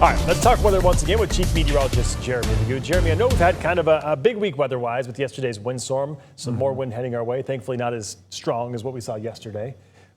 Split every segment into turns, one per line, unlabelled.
All right, let's talk weather once again with Chief Meteorologist Jeremy Magoo. Jeremy, I know we've had kind of a big week weather-wise with yesterday's windstorm. Some more wind heading our way. Thankfully, not as strong as what we saw yesterday.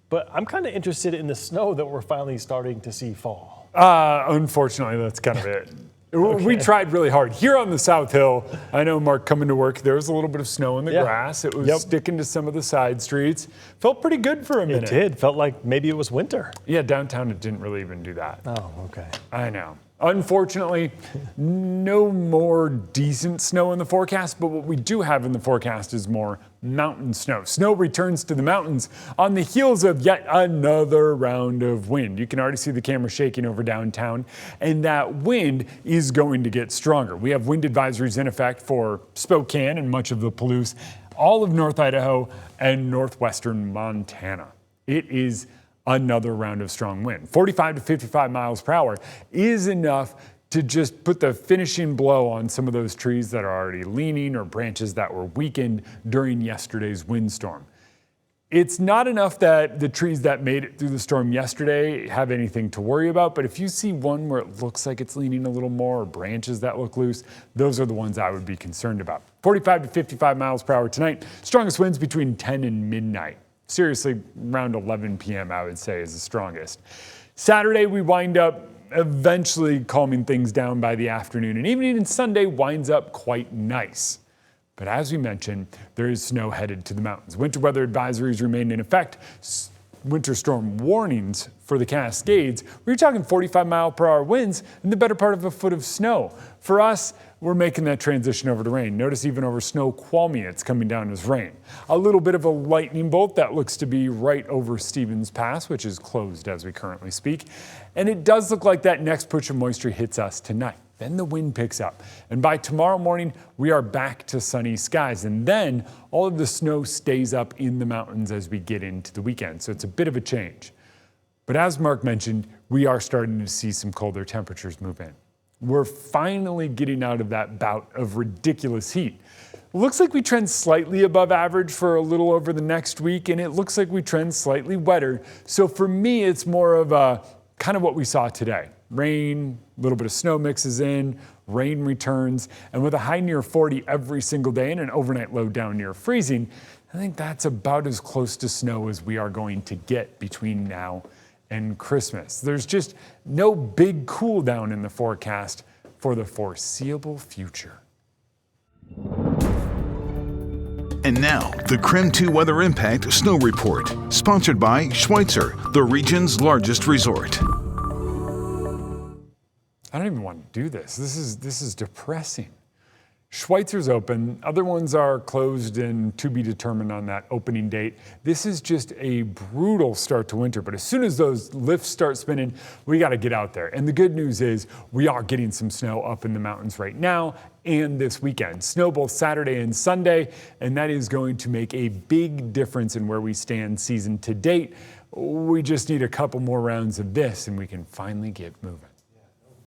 But I'm kind of interested in the snow that we're finally starting to see fall.
Unfortunately, that's kind of it. Okay. We tried really hard. Here on the South Hill, I know, Mark, coming to work, there was a little bit of snow in the grass. It was sticking to some of the side streets. Felt pretty good for a minute.
It did. Felt like maybe it was winter.
Yeah, downtown it didn't really even do that.
Oh, okay.
I know. Unfortunately, no more decent snow in the forecast, but what we do have in the forecast is more mountain snow. Snow returns to the mountains on the heels of yet another round of wind. You can already see the camera shaking over downtown, and that wind is going to get stronger. We have wind advisories in effect for Spokane and much of the Palouse, all of North Idaho and northwestern Montana. It is another round of strong wind. 45 to 55 miles per hour is enough to just put the finishing blow on some of those trees that are already leaning or branches that were weakened during yesterday's windstorm. It's not enough that the trees that made it through the storm yesterday have anything to worry about, but if you see one where it looks like it's leaning a little more or branches that look loose, those are the ones I would be concerned about. 45 to 55 miles per hour tonight, strongest winds between 10 and midnight. Seriously, around 11 p.m., I would say, is the strongest. Saturday, we wind up eventually calming things down by the afternoon and evening, and Sunday winds up quite nice. But as we mentioned, there is snow headed to the mountains. Winter weather advisories remain in effect. Winter storm warnings for the Cascades. We're talking 45 mile per hour winds and the better part of a foot of snow. For us, we're making that transition over to rain. Notice even over Snoqualmie, it's coming down as rain. A little bit of a lightning bolt that looks to be right over Stevens Pass, which is closed as we currently speak. And it does look like that next push of moisture hits us tonight. Then the wind picks up. And by tomorrow morning, we are back to sunny skies. And then all of the snow stays up in the mountains as we get into the weekend. So it's a bit of a change. But as Mark mentioned, we are starting to see some colder temperatures move in. We're finally getting out of that bout of ridiculous heat. Looks like we trend slightly above average for a little over the next week, and it looks like we trend slightly wetter. So for me, it's more of a kind of what we saw today. Rain, a little bit of snow mixes in, rain returns, and with a high near 40 every single day and an overnight low down near freezing, I think that's about as close to snow as we are going to get between now and Christmas. There's just no big cool down in the forecast for the foreseeable future.
And now, the KREM 2 Weather Impact Snow Report, sponsored by Schweitzer, the region's largest resort.
I don't even want to do this. This is depressing. Schweitzer's open. Other ones are closed and to be determined on that opening date. This is just a brutal start to winter, but as soon as those lifts start spinning, we got to get out there. And the good news is we are getting some snow up in the mountains right now and this weekend. Snow both Saturday and Sunday, and that is going to make a big difference in where we stand season to date. We just need a couple more rounds of this and we can finally get moving.